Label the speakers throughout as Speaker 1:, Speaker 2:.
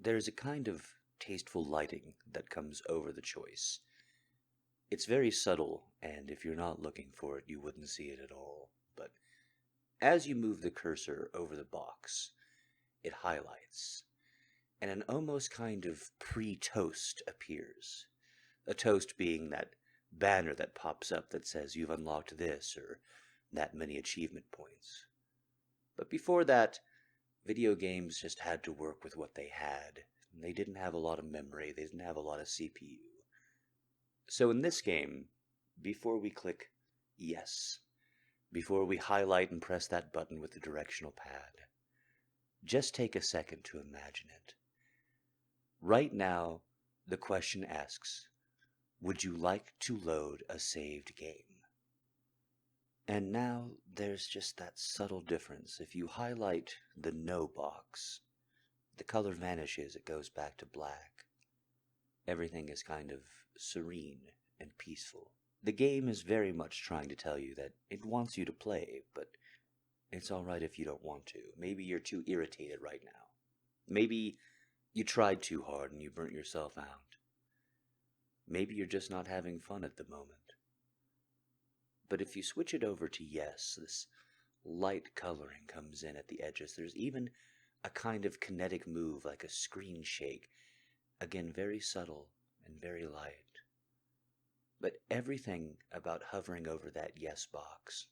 Speaker 1: there's a kind of tasteful lighting that comes over the choice. It's very subtle, and if you're not looking for it, you wouldn't see it at all. But as you move the cursor over the box, it highlights, and an almost kind of pre-toast appears. A toast being that banner that pops up that says you've unlocked this or that many achievement points. But before that, video games just had to work with what they had. They didn't have a lot of memory, they didn't have a lot of CPU. So in this game, before we click yes, before we highlight and press that button with the directional pad, just take a second to imagine it. Right now, the question asks, would you like to load a saved game? And now there's just that subtle difference. If you highlight the no box, the color vanishes, it goes back to black. Everything is kind of serene and peaceful. The game is very much trying to tell you that it wants you to play, but it's alright if you don't want to. Maybe you're too irritated right now. Maybe you tried too hard and you burnt yourself out. Maybe you're just not having fun at the moment. But if you switch it over to yes, this light coloring comes in at the edges. There's even a kind of kinetic move, like a screen shake. Again, very subtle and very light. But everything about hovering over that yes box,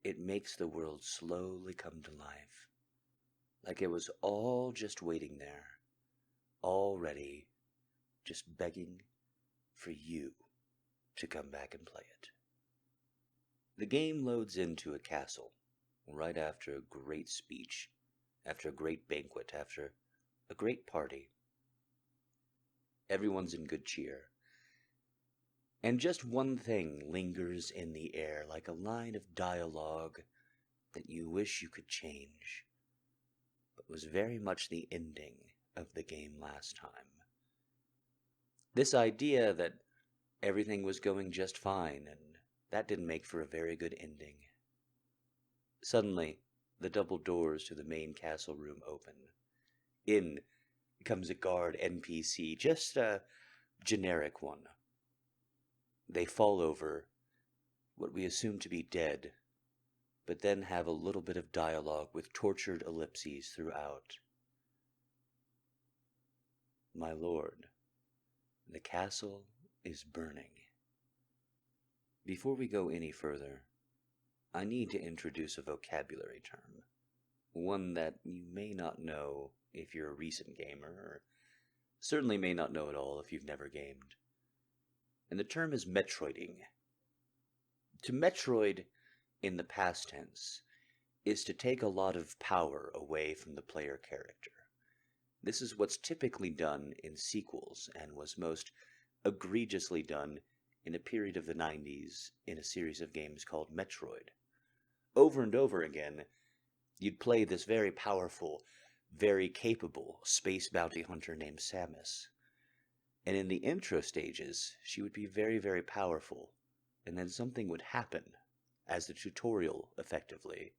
Speaker 1: it makes the world slowly come to life. Like it was all just waiting there, all ready, just begging for you to come back and play it. The game loads into a castle right after a great speech, after a great banquet, after a great party. Everyone's in good cheer. And just one thing lingers in the air, like a line of dialogue that you wish you could change, but was very much the ending of the game last time. This idea that everything was going just fine, and that didn't make for a very good ending. Suddenly, the double doors to the main castle room open. In comes a guard NPC, just a generic one. They fall over, what we assume to be dead, but then have a little bit of dialogue with tortured ellipses throughout. My lord, the castle is burning. Before we go any further, I need to introduce a vocabulary term, one that you may not know if you're a recent gamer, or certainly may not know at all if you've never gamed. And the term is metroiding. To metroid in the past tense is to take a lot of power away from the player character. This is what's typically done in sequels, and was most egregiously done in a period of the 90s in a series of games called Metroid. Over and over again, you'd play this very powerful, very capable space bounty hunter named Samus. And in the intro stages, she would be very, very powerful, and then something would happen as the tutorial, effectively,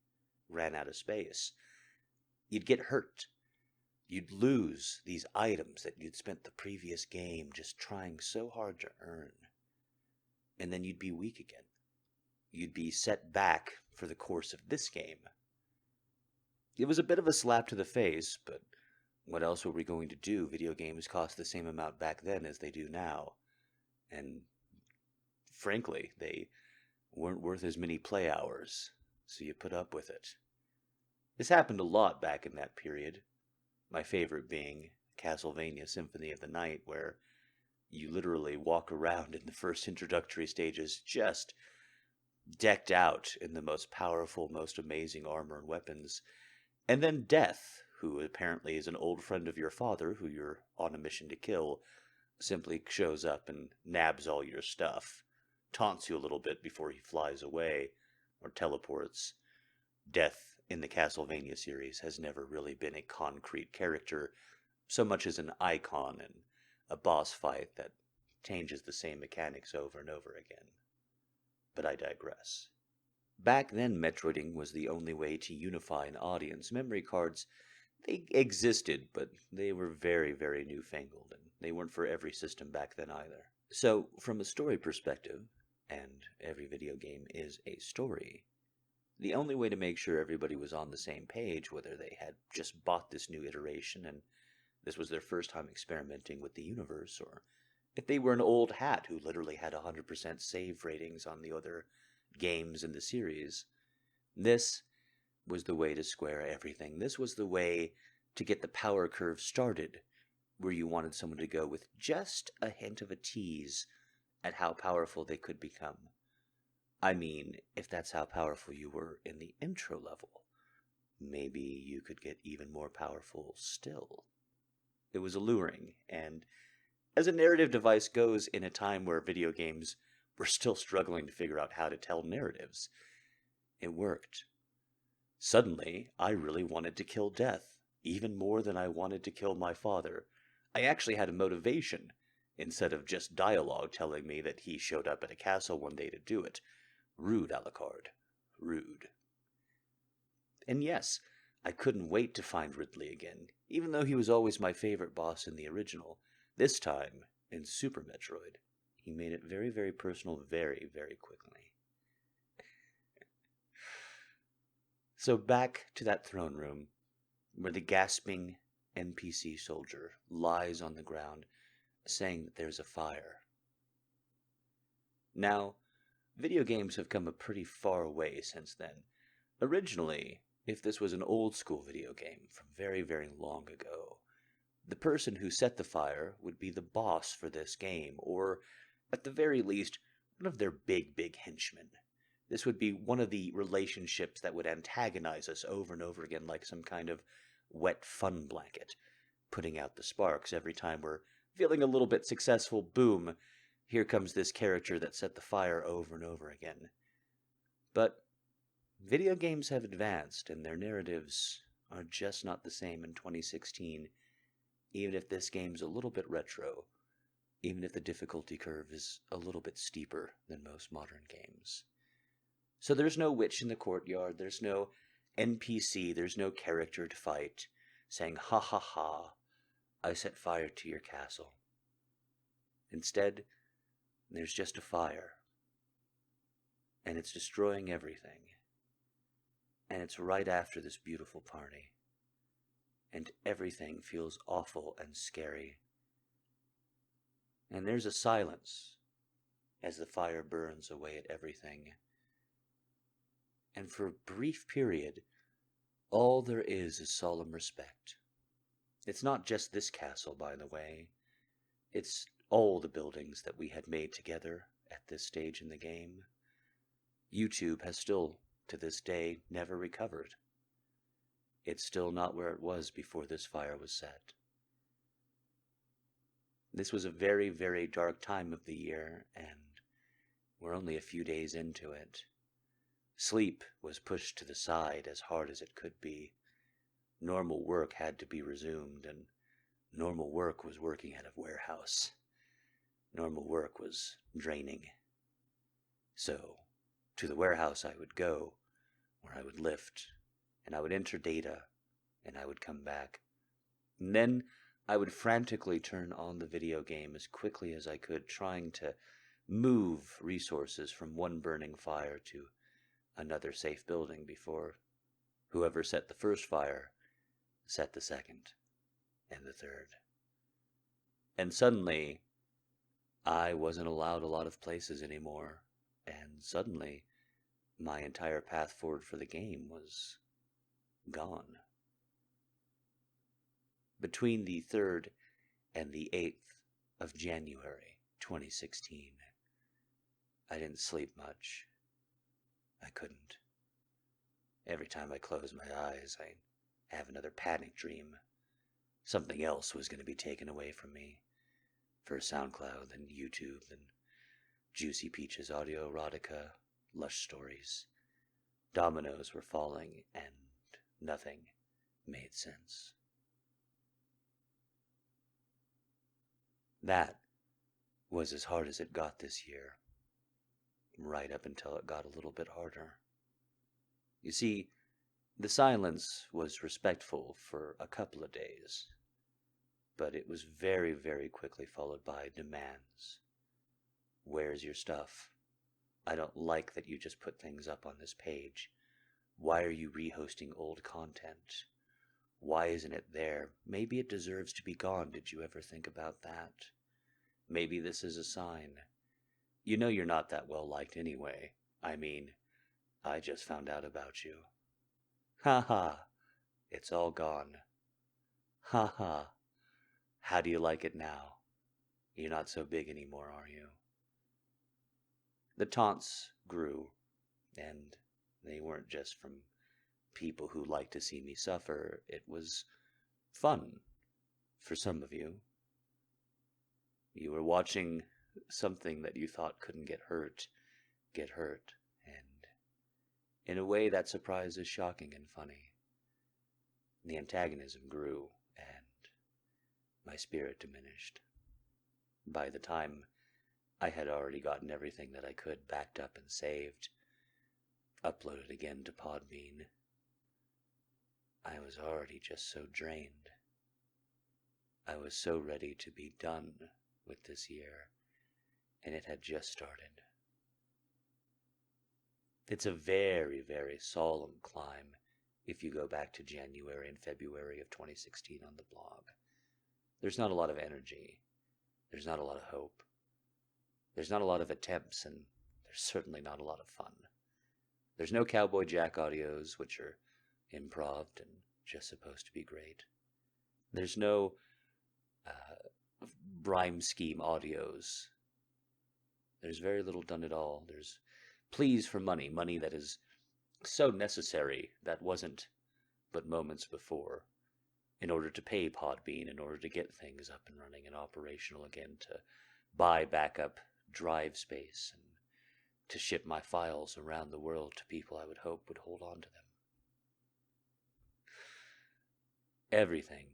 Speaker 1: ran out of space. You'd get hurt. You'd lose these items that you'd spent the previous game just trying so hard to earn. And then you'd be weak again. You'd be set back for the course of this game. It was a bit of a slap to the face, but what else were we going to do? Video games cost the same amount back then as they do now. And frankly, they weren't worth as many play hours, so you put up with it. This happened a lot back in that period. My favorite being Castlevania Symphony of the Night, where you literally walk around in the first introductory stages just decked out in the most powerful, most amazing armor and weapons. And then Death, who apparently is an old friend of your father, who you're on a mission to kill, simply shows up and nabs all your stuff, taunts you a little bit before he flies away, or teleports. Death in the Castlevania series has never really been a concrete character, so much as an icon and a boss fight that changes the same mechanics over and over again. But I digress. Back then, Metroiding was the only way to unify an audience. Memory cards They existed, but they were very, very newfangled, and they weren't for every system back then either. So, from a story perspective, and every video game is a story, the only way to make sure everybody was on the same page, whether they had just bought this new iteration and this was their first time experimenting with the universe, or if they were an old hat who literally had 100% save ratings on the other games in the series, this was the way to square everything. This was the way to get the power curve started, where you wanted someone to go with just a hint of a tease at how powerful they could become. I mean, if that's how powerful you were in the intro level, maybe you could get even more powerful still. It was alluring, and as a narrative device goes in a time where video games were still struggling to figure out how to tell narratives, it worked. Suddenly, I really wanted to kill Death, even more than I wanted to kill my father. I actually had a motivation, instead of just dialogue telling me that he showed up at a castle one day to do it. Rude, Alucard. Rude. And yes, I couldn't wait to find Ridley again, even though he was always my favorite boss in the original. This time, in Super Metroid, he made it very, very personal very, very quickly. So back to that throne room, where the gasping NPC soldier lies on the ground, saying that there's a fire. Now, video games have come a pretty far way since then. Originally, if this was an old-school video game from very, very long ago, the person who set the fire would be the boss for this game, or, at the very least, one of their big, big henchmen. This would be one of the relationships that would antagonize us over and over again like some kind of wet fun blanket, putting out the sparks every time we're feeling a little bit successful. Boom, here comes this character that set the fire over and over again. But video games have advanced, and their narratives are just not the same in 2016, even if this game's a little bit retro, even if the difficulty curve is a little bit steeper than most modern games. So there's no witch in the courtyard, there's no NPC, there's no character to fight, saying, "Ha ha ha, I set fire to your castle." Instead, there's just a fire. And it's destroying everything. And it's right after this beautiful party. And everything feels awful and scary. And there's a silence as the fire burns away at everything. And for a brief period, all there is solemn respect. It's not just this castle, by the way. It's all the buildings that we had made together at this stage in the game. YouTube has still, to this day, never recovered. It's still not where it was before this fire was set. This was a very, very dark time of the year, and we're only a few days into it. Sleep was pushed to the side as hard as it could be. Normal work had to be resumed, and normal work was working at a warehouse. Normal work was draining. So, to the warehouse I would go, where I would lift, and I would enter data, and I would come back. And then I would frantically turn on the video game as quickly as I could, trying to move resources from one burning fire to another safe building before whoever set the first fire set the second and the third. And suddenly, I wasn't allowed a lot of places anymore, and suddenly, my entire path forward for the game was gone. Between the 3rd and the 8th of January 2016, I didn't sleep much. I couldn't. Every time I closed my eyes, I'd have another panic dream. Something else was going to be taken away from me. First SoundCloud, then YouTube, then Juicy Peach's audio erotica, lush stories. Dominoes were falling, and nothing made sense. That was as hard as it got this year, right up until it got a little bit harder. You see, The silence was respectful for a couple of days, but it was very, very quickly followed by demands. Where's your stuff? I don't like that you just put things up on this page. Why are you rehosting old content? Why isn't it there? Maybe it deserves to be gone. Did you ever think about that? Maybe this is a sign. You know you're not that well liked anyway. I mean, I just found out about you. Ha ha, it's all gone. Ha ha, how do you like it now? You're not so big anymore, are you? The taunts grew, and they weren't just from people who liked to see me suffer. It was fun for some of you. You were watching something that you thought couldn't get hurt, and in a way that surprise is shocking and funny. The antagonism grew, and my spirit diminished. By the time I had already gotten everything that I could backed up and saved, uploaded again to Podbean, I was already just so drained. I was so ready to be done with this year, and it had just started. It's a very, very solemn climb if you go back to January and February of 2016 on the blog. There's not a lot of energy. There's not a lot of hope. There's not a lot of attempts, and there's certainly not a lot of fun. There's no Cowboy Jack audios, which are improv and just supposed to be great. There's no rhyme scheme audios. There's very little done at all. There's pleas for money that is so necessary that wasn't but moments before, in order to pay Podbean, in order to get things up and running and operational again, to buy backup drive space, and to ship my files around the world to people I would hope would hold on to them. Everything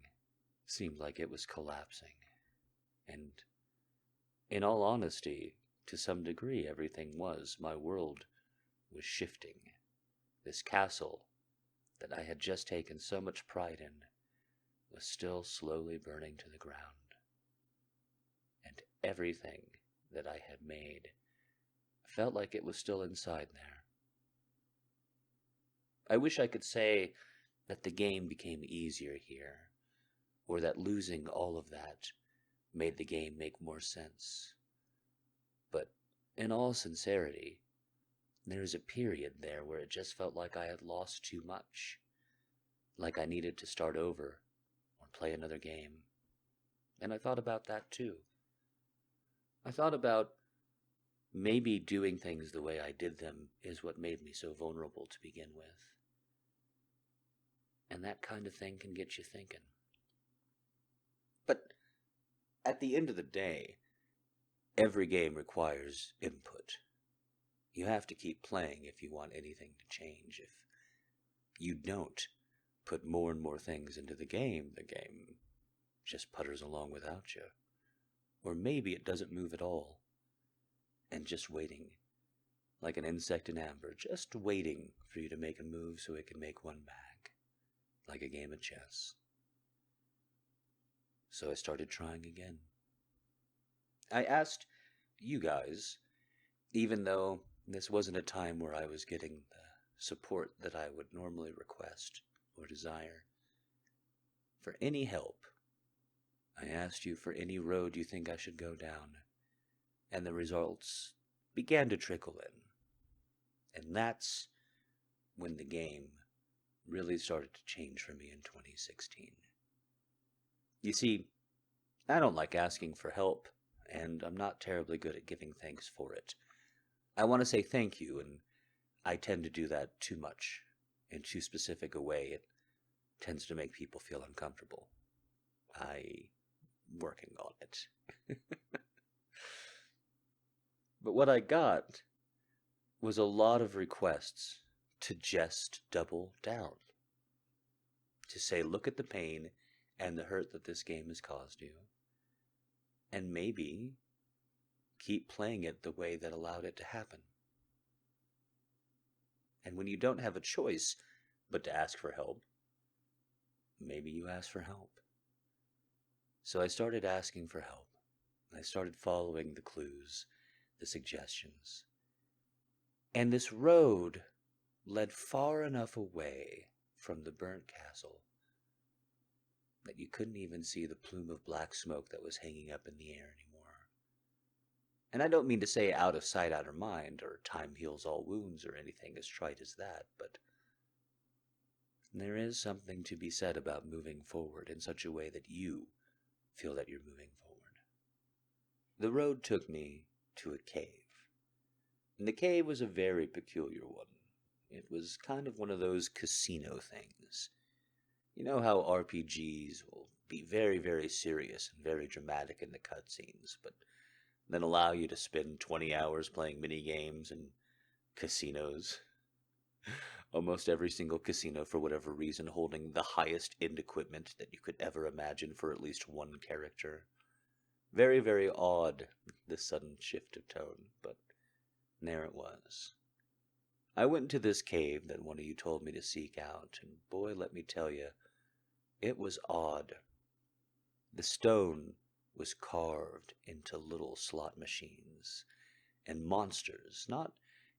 Speaker 1: seemed like it was collapsing, and in all honesty, to some degree everything was. My world was shifting. This castle that I had just taken so much pride in was still slowly burning to the ground, and everything that I had made felt like it was still inside there. I wish I could say that the game became easier here, or that losing all of that made the game make more sense. But in all sincerity, there was a period there where it just felt like I had lost too much, like I needed to start over or play another game. And I thought about that too. I thought about maybe doing things the way I did them is what made me so vulnerable to begin with. And that kind of thing can get you thinking. But at the end of the day, every game requires input. You have to keep playing if you want anything to change. If you don't put more and more things into the game just putters along without you. Or maybe it doesn't move at all, and just waiting, like an insect in amber, just waiting for you to make a move so it can make one back, like a game of chess. So I started trying again. I asked you guys, even though this wasn't a time where I was getting the support that I would normally request or desire, for any help. I asked you for any road you think I should go down, and the results began to trickle in. And that's when the game really started to change for me in 2016. You see, I don't like asking for help, and I'm not terribly good at giving thanks for it. I want to say thank you, and I tend to do that too much, in too specific a way. It tends to make people feel uncomfortable. I'm working on it. But what I got was a lot of requests to just double down. To say, look at the pain and the hurt that this game has caused you, and maybe keep playing it the way that allowed it to happen. And when you don't have a choice, but to ask for help. Maybe you ask for help. So I started asking for help. I started following the clues, the suggestions. And this road led far enough away from the burnt castle that you couldn't even see the plume of black smoke that was hanging up in the air anymore. And I don't mean to say out of sight, out of mind, or time heals all wounds, or anything as trite as that, but there is something to be said about moving forward in such a way that you feel that you're moving forward. The road took me to a cave. And the cave was a very peculiar one. It was kind of one of those casino things. You know how RPGs will be very, very serious and very dramatic in the cutscenes, but then allow you to spend 20 hours playing mini-games and casinos. Almost every single casino, for whatever reason, holding the highest end equipment that you could ever imagine for at least one character. Very, very odd, this sudden shift of tone, but there it was. I went into this cave that one of you told me to seek out, and boy, let me tell you, it was odd. The stone was carved into little slot machines, and monsters, not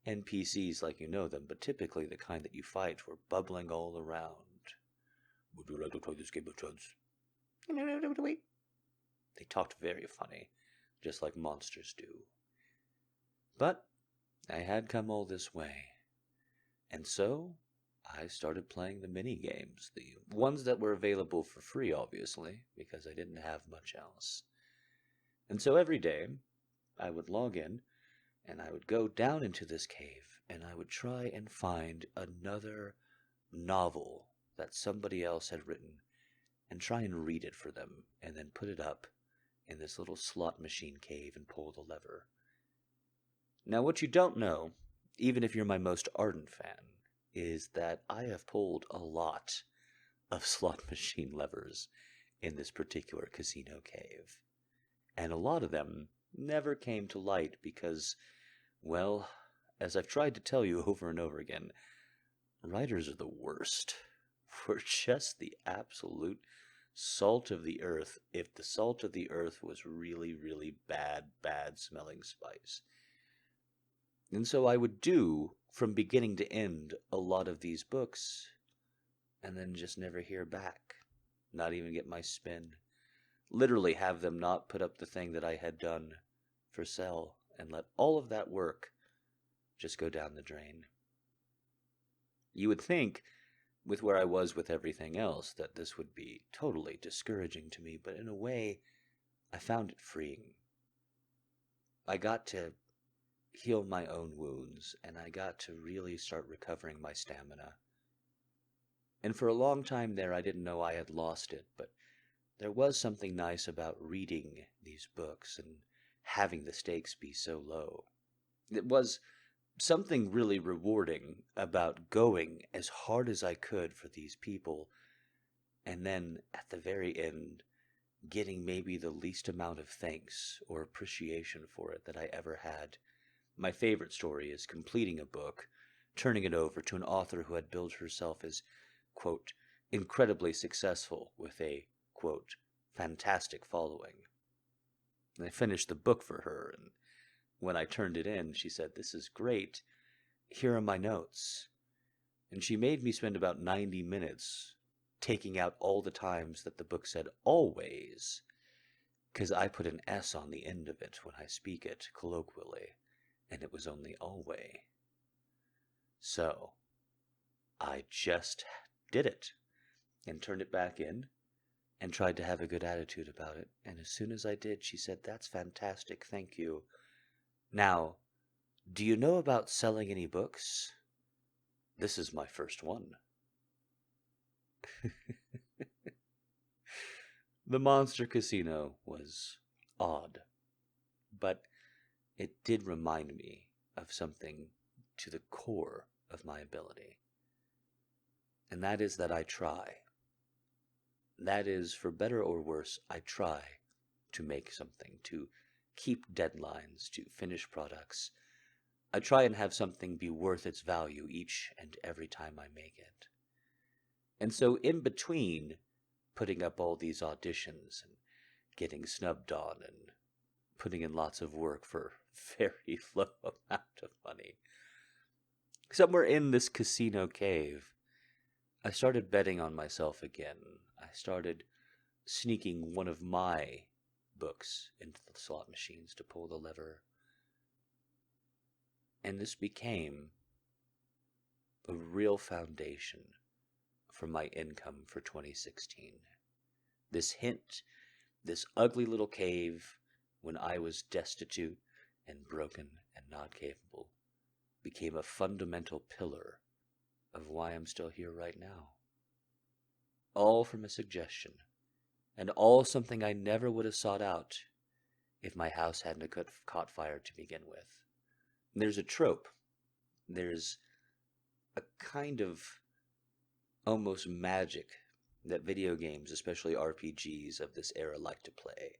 Speaker 1: NPCs like you know them, but typically the kind that you fight, were bubbling all around. Would you like to try this game of chance? They talked very funny, just like monsters do. But I had come all this way, and so I started playing the mini-games, the ones that were available for free, obviously, because I didn't have much else. And so every day, I would log in, and I would go down into this cave, and I would try and find another novel that somebody else had written, and try and read it for them, and then put it up in this little slot machine cave and pull the lever. Now, what you don't know, even if you're my most ardent fan, is that I have pulled a lot of slot machine levers in this particular casino cave. And a lot of them never came to light because, well, as I've tried to tell you over and over again, writers are the worst. We're just the absolute salt of the earth, if the salt of the earth was really, really bad, bad smelling spice. And so I would do, from beginning to end, a lot of these books, and then just never hear back. Not even get my spin. Literally have them not put up the thing that I had done for sale, and let all of that work just go down the drain. You would think, with where I was with everything else, that this would be totally discouraging to me, but in a way, I found it freeing. I got to heal my own wounds, and I got to really start recovering my stamina. And for a long time there, I didn't know I had lost it, but there was something nice about reading these books and having the stakes be so low. It was something really rewarding about going as hard as I could for these people, and then at the very end, getting maybe the least amount of thanks or appreciation for it that I ever had. My favorite story is completing a book, turning it over to an author who had billed herself as, quote, incredibly successful with a, quote, fantastic following. And I finished the book for her, and when I turned it in, she said, "This is great. Here are my notes." And she made me spend about 90 minutes taking out all the times that the book said always, because I put an S on the end of it when I speak it colloquially, and it was only always. So I just did it and turned it back in and tried to have a good attitude about it. And as soon as I did, she said, "That's fantastic, thank you. Now, do you know about selling any books? This is my first one." The Monster Casino was odd, but it did remind me of something to the core of my ability. And that is that I try. That is, for better or worse, I try to make something, to keep deadlines, to finish products. I try and have something be worth its value each and every time I make it. And so in between putting up all these auditions and getting snubbed on and putting in lots of work for very low amount of money, somewhere in this casino cave, I started betting on myself again. I started sneaking one of my books into the slot machines to pull the lever. And this became a real foundation for my income for 2016. This hint, this ugly little cave when I was destitute and broken and not capable, became a fundamental pillar of why I'm still here right now. All from a suggestion, and all something I never would have sought out if my house hadn't caught fire to begin with. There's a trope. There's a kind of almost magic that video games, especially RPGs of this era, like to play,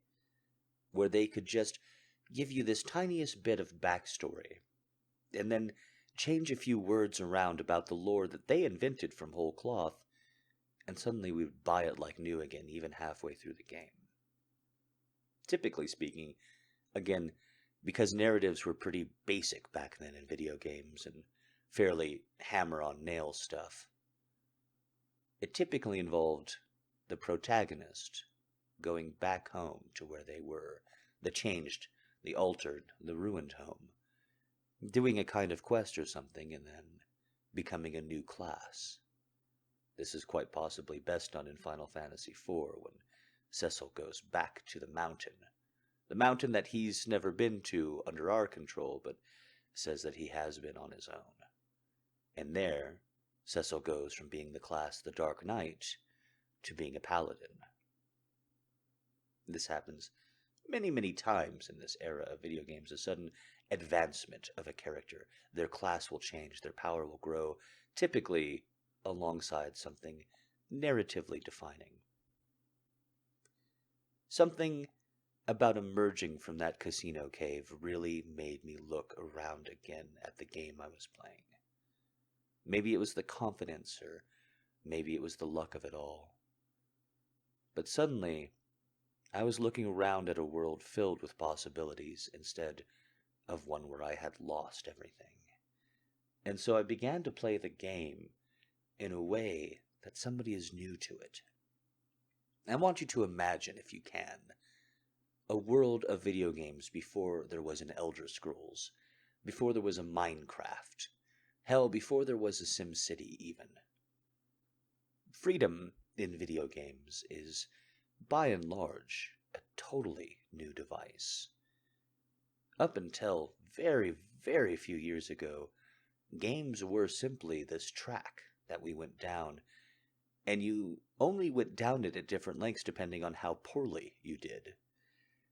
Speaker 1: where they could just give you this tiniest bit of backstory, and then change a few words around about the lore that they invented from whole cloth, and suddenly we would buy it like new again, even halfway through the game. Typically speaking, again, because narratives were pretty basic back then in video games and fairly hammer-on-nail stuff, it typically involved the protagonist going back home to where they were, the changed, the altered, the ruined home, doing a kind of quest or something, and then becoming a new class. This is quite possibly best done in Final Fantasy IV when Cecil goes back to the mountain that he's never been to under our control, but says that he has been on his own. And there, Cecil goes from being the class the Dark Knight to being a paladin. This happens many, many times in this era of video games, a sudden advancement of a character. Their class will change, their power will grow, typically alongside something narratively defining. Something about emerging from that casino cave really made me look around again at the game I was playing. Maybe it was the confidence, or maybe it was the luck of it all. But suddenly, I was looking around at a world filled with possibilities instead of one where I had lost everything. And so I began to play the game in a way that somebody is new to it. I want you to imagine, if you can, a world of video games before there was an Elder Scrolls, before there was a Minecraft, hell, before there was a SimCity even. Freedom in video games is, by and large, a totally new device. Up until very, very few years ago, games were simply this track that we went down, and you only went down it at different lengths depending on how poorly you did.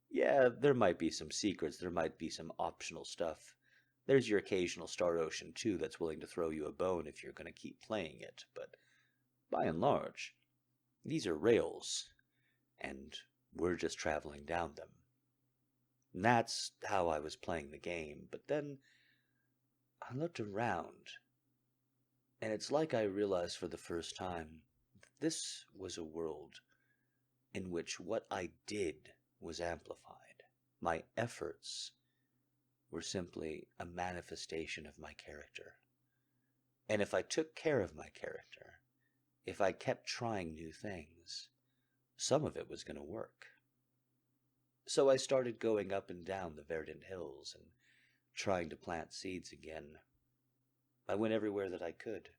Speaker 1: Yeah, there might be some secrets, there might be some optional stuff. There's your occasional Star Ocean 2 that's willing to throw you a bone if you're going to keep playing it, but by and large, these are rails, and we're just traveling down them. And that's how I was playing the game, but then I looked around, and it's like I realized for the first time that this was a world in which what I did was amplified. My efforts were simply a manifestation of my character. And if I took care of my character, if I kept trying new things, some of it was going to work. So I started going up and down the verdant hills and trying to plant seeds again. I went everywhere that I could.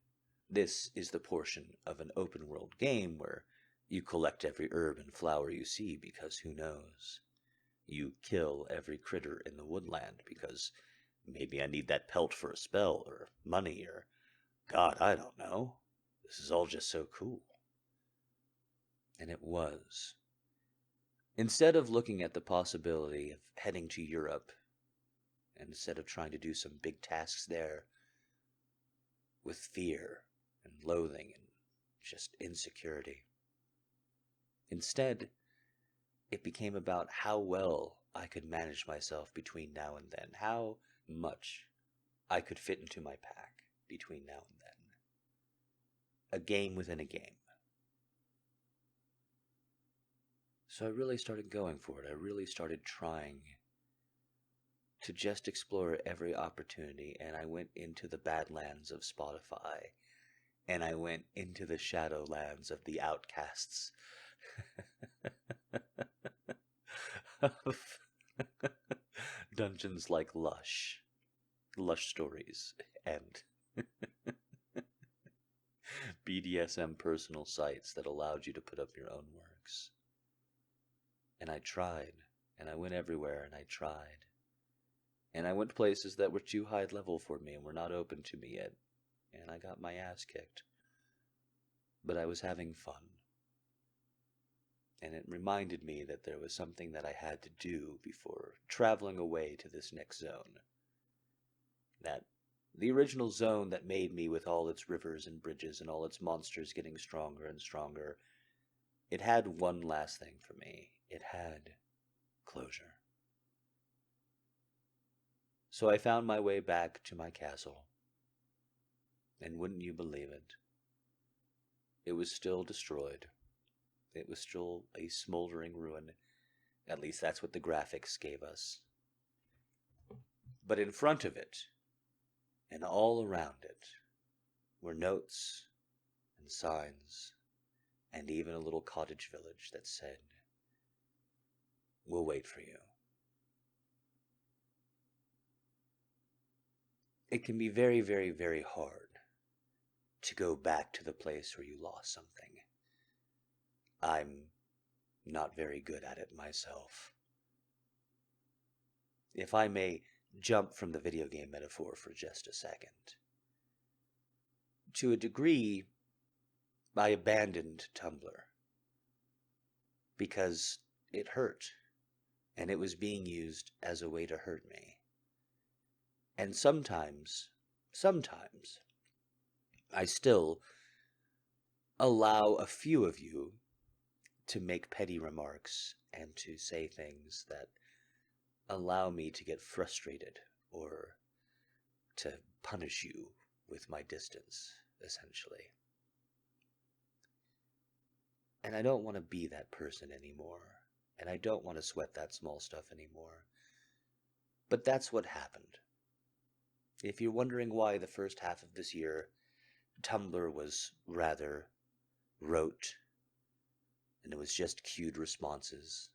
Speaker 1: This is the portion of an open world game where you collect every herb and flower you see because who knows? You kill every critter in the woodland because maybe I need that pelt for a spell, or money, or God, I don't know. This is all just so cool. And it was. Instead of looking at the possibility of heading to Europe, and instead of trying to do some big tasks there, with fear and loathing and just insecurity, instead, it became about how well I could manage myself between now and then, how much I could fit into my pack between now and then. a game within a game. So I really started going for it. I really started trying to just explore every opportunity, and I went into the Badlands of Spotify, and I went into the Shadowlands of the outcasts of dungeons like Lush Stories, and BDSM personal sites that allowed you to put up your own works. And I tried, and I went everywhere, and I tried. And I went to places that were too high level for me and were not open to me yet, and I got my ass kicked. But I was having fun. And it reminded me that there was something that I had to do before traveling away to this next zone. That the original zone that made me, with all its rivers and bridges and all its monsters getting stronger and stronger, it had one last thing for me. It had closure. So I found my way back to my castle. And wouldn't you believe it? It was still destroyed. It was still a smoldering ruin. At least that's what the graphics gave us. But in front of it, and all around it, were notes and signs, and even a little cottage village that said, "We'll wait for you." It can be very, very, very hard to go back to the place where you lost something. I'm not very good at it myself. If I may jump from the video game metaphor for just a second. To a degree, I abandoned Tumblr because it hurt, and it was being used as a way to hurt me. And sometimes, I still allow a few of you to make petty remarks and to say things that allow me to get frustrated or to punish you with my distance, essentially. And I don't want to be that person anymore, and I don't want to sweat that small stuff anymore. But that's what happened. If you're wondering why the first half of this year Tumblr was rather rote, and it was just queued responses,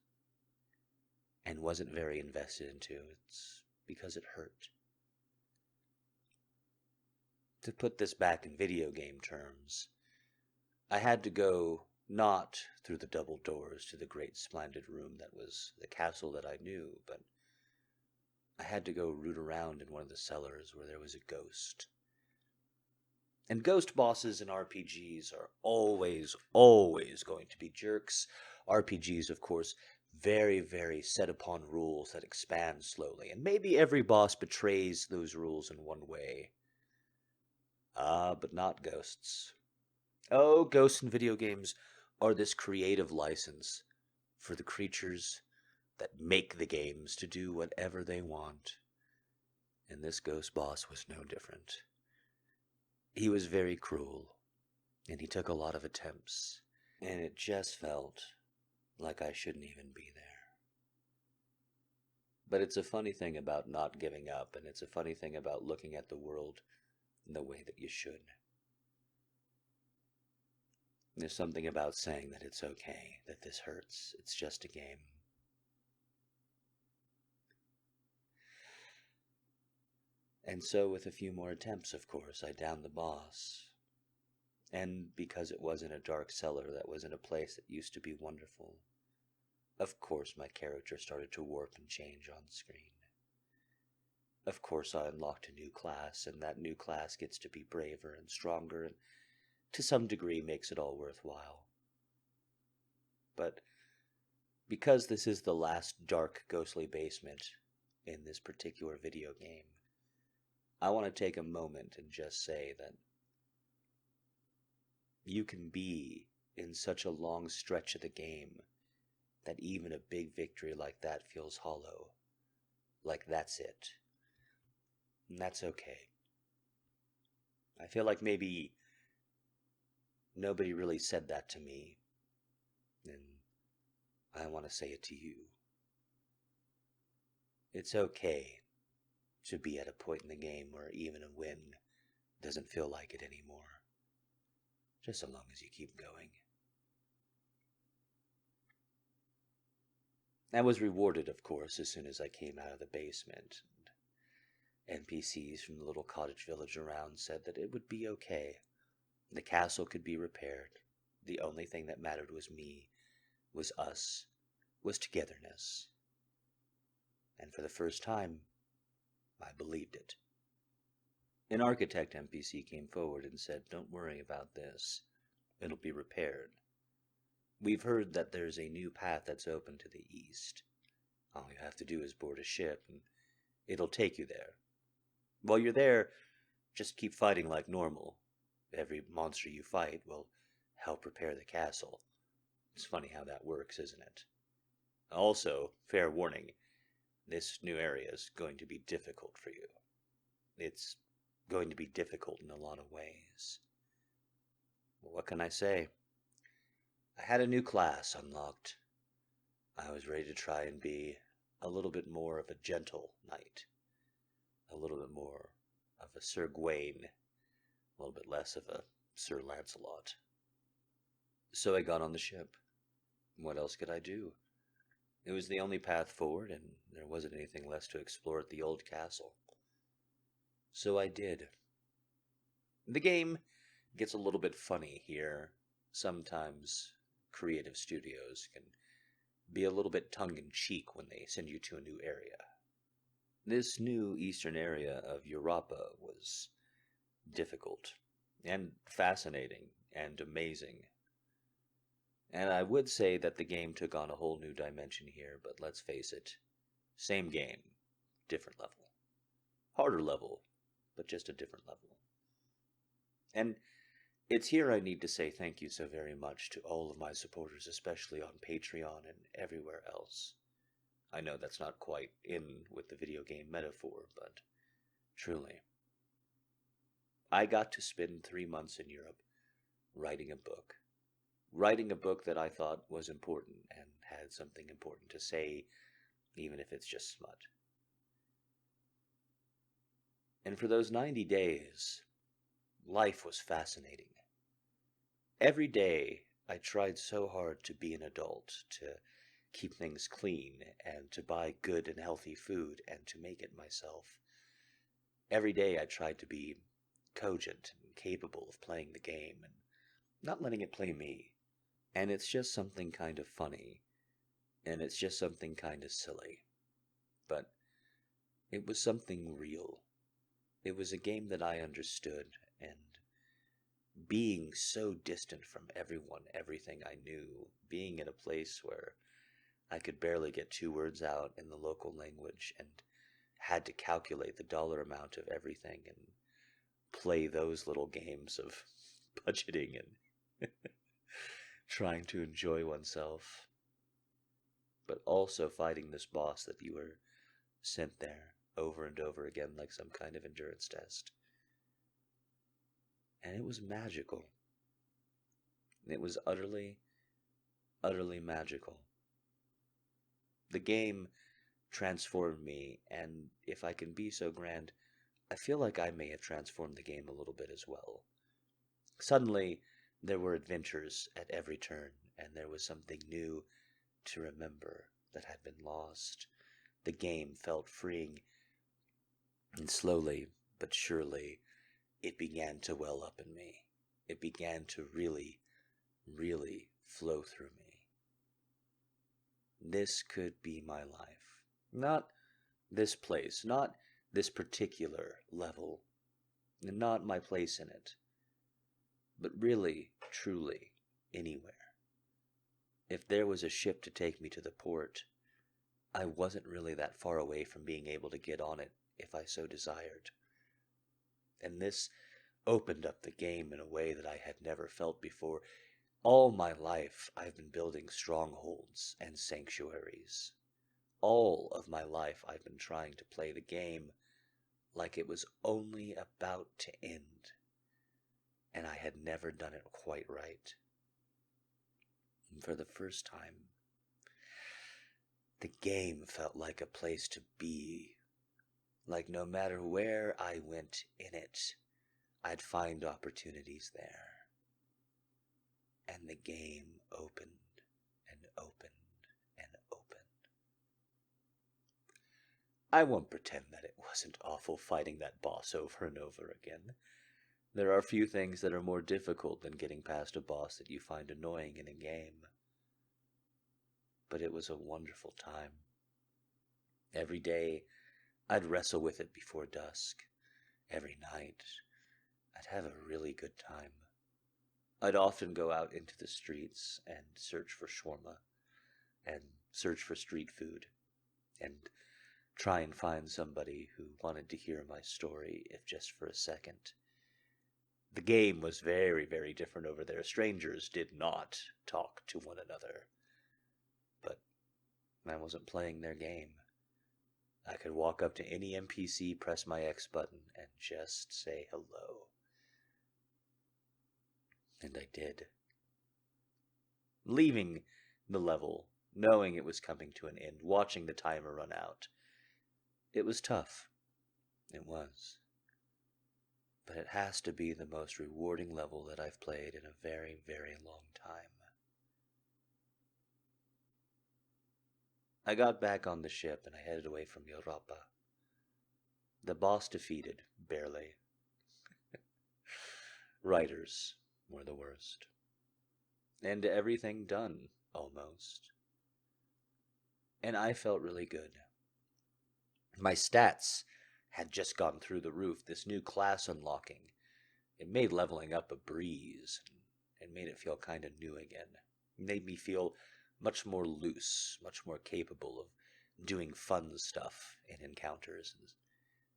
Speaker 1: and wasn't very invested into, it's because it hurt. To put this back in video game terms, I had to go not through the double doors to the great splendid room that was the castle that I knew, but I had to go root around in one of the cellars where there was a ghost. And ghost bosses in RPGs are always going to be jerks. RPGs, of course, very, very set upon rules that expand slowly, and maybe every boss betrays those rules in one way. But not ghosts. Oh, ghosts in video games are this creative license for the creatures that make the games to do whatever they want. And this ghost boss was no different. He was very cruel, and he took a lot of attempts, and it just felt like I shouldn't even be there. But it's a funny thing about not giving up, and it's a funny thing about looking at the world in the way that you should. There's something about saying that it's okay, that this hurts, it's just a game. And so with a few more attempts, of course, I downed the boss. And because it was in a dark cellar that was in a place that used to be wonderful, of course my character started to warp and change on screen. Of course I unlocked a new class, and that new class gets to be braver and stronger, and to some degree makes it all worthwhile. But because this is the last dark, ghostly basement in this particular video game, I want to take a moment and just say that you can be in such a long stretch of the game that even a big victory like that feels hollow. Like that's it. And that's okay. I feel like maybe nobody really said that to me, and I want to say it to you. It's okay to be at a point in the game where even a win doesn't feel like it anymore, just so long as you keep going. I was rewarded, of course, as soon as I came out of the basement. And NPCs from the little cottage village around said that it would be okay. The castle could be repaired. The only thing that mattered was me, was us, was togetherness. And for the first time, I believed it. An architect NPC came forward and said, "Don't worry about this. It'll be repaired. We've heard that there's a new path that's open to the east. All you have to do is board a ship, and it'll take you there. While you're there, just keep fighting like normal. Every monster you fight will help repair the castle." It's funny how that works, isn't it? Also, fair warning, this new area is going to be difficult for you. It's going to be difficult in a lot of ways. Well, what can I say? I had a new class unlocked. I was ready to try and be a little bit more of a gentle knight. A little bit more of a Sir Gawain. A little bit less of a Sir Lancelot. So I got on the ship. What else could I do? It was the only path forward, and there wasn't anything less to explore at the old castle. So I did. The game gets a little bit funny here. Sometimes creative studios can be a little bit tongue-in-cheek when they send you to a new area. This new eastern area of Europa was difficult, and fascinating, and amazing. And I would say that the game took on a whole new dimension here, but let's face it, same game, different level. Harder level, but just a different level. And it's here I need to say thank you so very much to all of my supporters, especially on Patreon and everywhere else. I know that's not quite in with the video game metaphor, but truly. I got to spend 3 months in Europe writing a book. Writing a book that I thought was important and had something important to say, even if it's just smut. And for those 90 days, life was fascinating. Every day, I tried so hard to be an adult, to keep things clean, and to buy good and healthy food, and to make it myself. Every day I tried to be cogent and capable of playing the game, and not letting it play me. And it's just something kind of funny, and it's just something kind of silly. But it was something real. It was a game that I understood, and being so distant from everyone, everything I knew, being in a place where I could barely get 2 words out in the local language and had to calculate the dollar amount of everything and play those little games of budgeting and trying to enjoy oneself, but also fighting this boss that you were sent there over and over again like some kind of endurance test. And it was magical. It was utterly, utterly magical. The game transformed me, and if I can be so grand, I feel like I may have transformed the game a little bit as well. Suddenly, there were adventures at every turn, and there was something new to remember that had been lost. The game felt freeing, and slowly but surely, it began to well up in me. It began to really, really flow through me. This could be my life. Not this place, not this particular level, and not my place in it, but really, truly, anywhere. If there was a ship to take me to the port, I wasn't really that far away from being able to get on it if I so desired. And this opened up the game in a way that I had never felt before. All my life I've been building strongholds and sanctuaries. All of my life I've been trying to play the game like it was only about to end. and I had never done it quite right. And for the first time, the game felt like a place to be. Like no matter where I went in it, I'd find opportunities there. And the game opened and opened and opened. I won't pretend that it wasn't awful fighting that boss over and over again. There are few things that are more difficult than getting past a boss that you find annoying in a game. But it was a wonderful time. Every day, I'd wrestle with it before dusk. Every night, I'd have a really good time. I'd often go out into the streets and search for shawarma, and search for street food, and try and find somebody who wanted to hear my story, if just for a second. The game was very, very different over there. Strangers did not talk to one another. But I wasn't playing their game. I could walk up to any NPC, press my X button, and just say hello. And I did. Leaving the level, knowing it was coming to an end, watching the timer run out. It was tough. It was. But it has to be the most rewarding level that I've played in a very, very long time. I got back on the ship and I headed away from Europa. The boss defeated, barely. Writers were the worst. And everything done, almost. And I felt really good. My stats had just gone through the roof. This new class unlocking, it made leveling up a breeze. It made it feel kind of new again. It made me feel much more loose, much more capable of doing fun stuff in encounters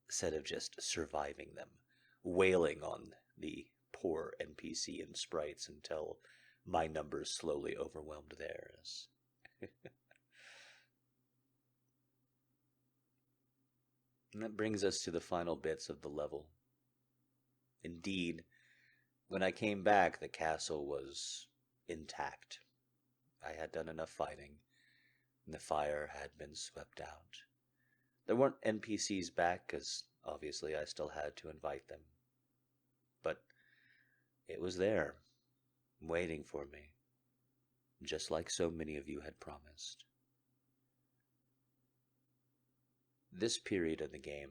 Speaker 1: instead of just surviving them, wailing on the poor NPC and sprites until my numbers slowly overwhelmed theirs. And that brings us to the final bits of the level. Indeed, when I came back, the castle was intact. I had done enough fighting, and the fire had been swept out. There weren't NPCs back, because obviously I still had to invite them. But it was there, waiting for me, just like so many of you had promised. This period of the game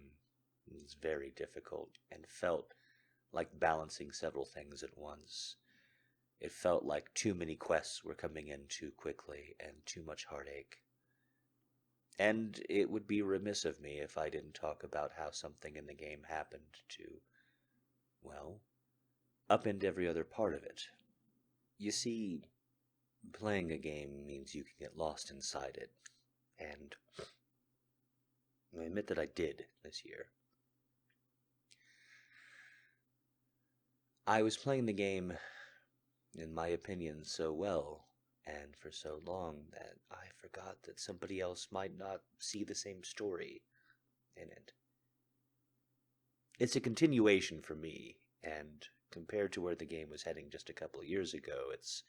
Speaker 1: was very difficult and felt like balancing several things at once. It felt like too many quests were coming in too quickly and too much heartache. And it would be remiss of me if I didn't talk about how something in the game happened to, well, upend every other part of it. You see, playing a game means you can get lost inside it, and I admit that I did this year. I was playing the game, in my opinion, so well and for so long that I forgot that somebody else might not see the same story in it. It's a continuation for me, and compared to where the game was heading just a couple of years ago, it's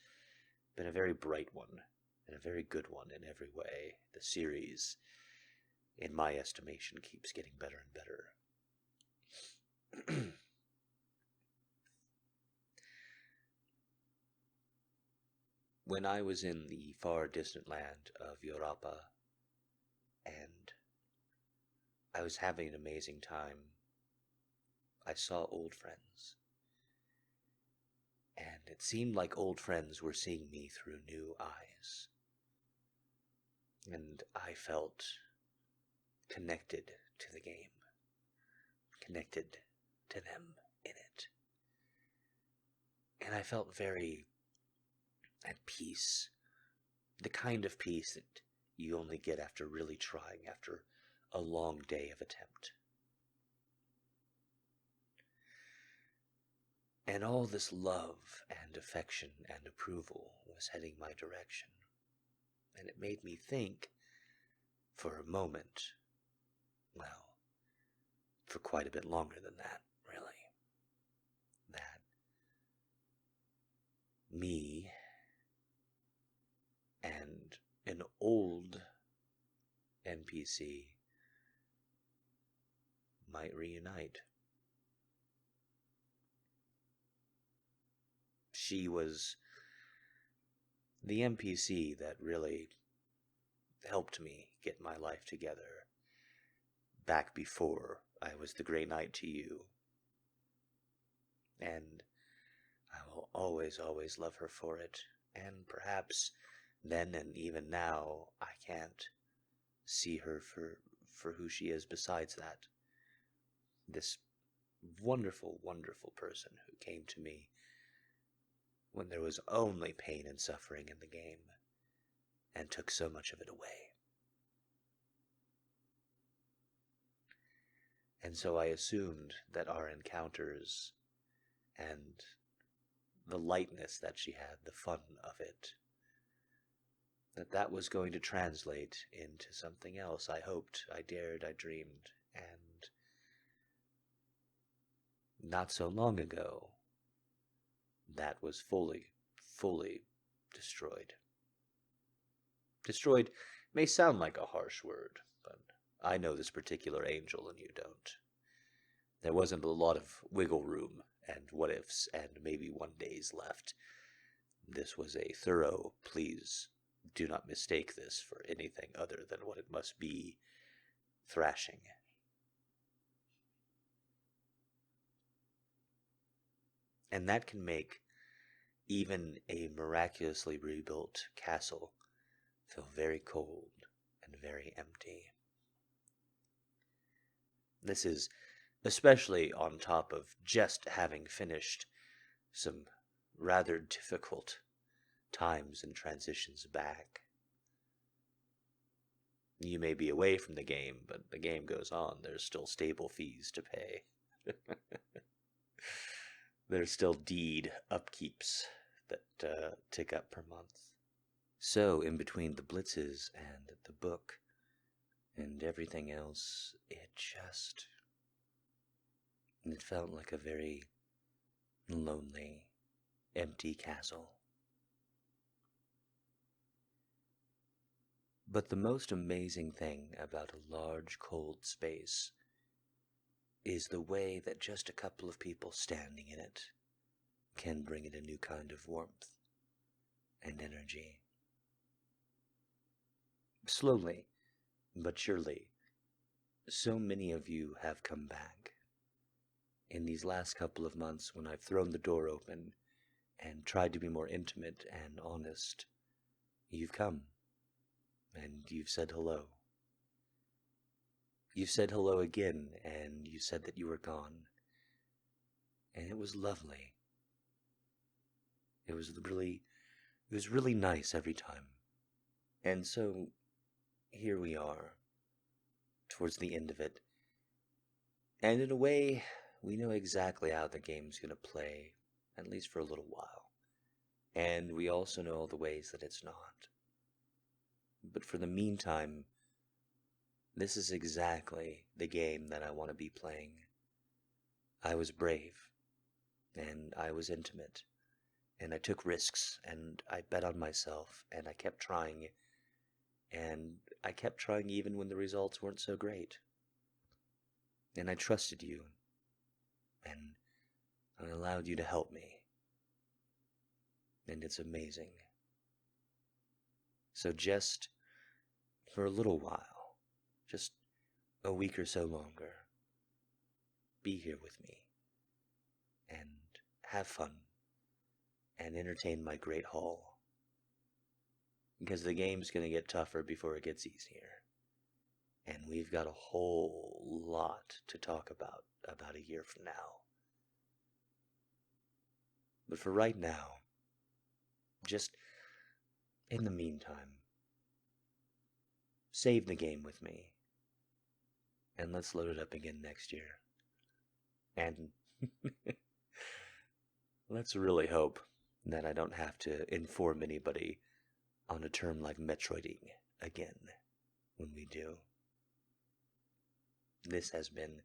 Speaker 1: been a very bright one, and a very good one in every way. The series, in my estimation, keeps getting better and better. When I was in the far distant land of Europa, and I was having an amazing time, I saw old friends. And it seemed like old friends were seeing me through new eyes. And I felt connected to the game, connected to them in it. And I felt very at peace, the kind of peace that you only get after really trying, after a long day of attempt. And all this love and affection and approval was heading my direction. And it made me think, for a moment, well, for quite a bit longer than that, really, that me and an old NPC might reunite. She was the NPC that really helped me get my life together back before I was the TheGreyKnight to you. And I will always, always love her for it. And perhaps then and even now, I can't see her for who she is besides that. This wonderful, wonderful person who came to me when there was only pain and suffering in the game, and took so much of it away. And so I assumed that our encounters and the lightness that she had, the fun of it, that was going to translate into something else. I hoped, I dared, I dreamed, and not so long ago, that was fully destroyed. Destroyed may sound like a harsh word, but I know this particular angel and you don't. There wasn't a lot of wiggle room and what-ifs and maybe one days left. This was a thorough, please do not mistake this for anything other than what it must be, thrashing. And that can make even a miraculously rebuilt castle feel very cold and very empty. This is especially on top of just having finished some rather difficult times and transitions back. You may be away from the game, but the game goes on. There's still stable fees to pay. There's still deed upkeeps that tick up per month. So, in between the blitzes and the book and everything else, it felt like a very lonely, empty castle. But the most amazing thing about a large, cold space is the way that just a couple of people standing in it can bring it a new kind of warmth and energy. Slowly, but surely, so many of you have come back. In these last couple of months, when I've thrown the door open and tried to be more intimate and honest, you've come, and you've said hello. You said hello again, and you said that you were gone. And it was lovely. It was really nice every time. And so, here we are, towards the end of it. And in a way, we know exactly how the game's going to play, at least for a little while. And we also know all the ways that it's not. But for the meantime, this is exactly the game that I want to be playing. I was brave, and I was intimate, and I took risks, and I bet on myself, and I kept trying, and I kept trying even when the results weren't so great. And I trusted you, and I allowed you to help me. And it's amazing. So just for a little while, just a week or so longer, be here with me, and have fun, and entertain my great hall. Because the game's going to get tougher before it gets easier. And we've got a whole lot to talk about a year from now. But for right now, just in the meantime, save the game with me. And let's load it up again next year. And let's really hope that I don't have to inform anybody on a term like metroiding again when we do. This has been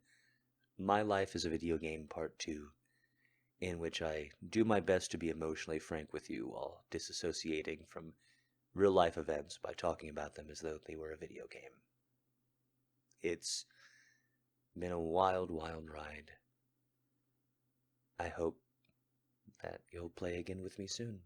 Speaker 1: My Life as a Video Game Part 2. in which I do my best to be emotionally frank with you while disassociating from real life events by talking about them as though they were a video game. It's been a wild, wild ride. I hope that you'll play again with me soon.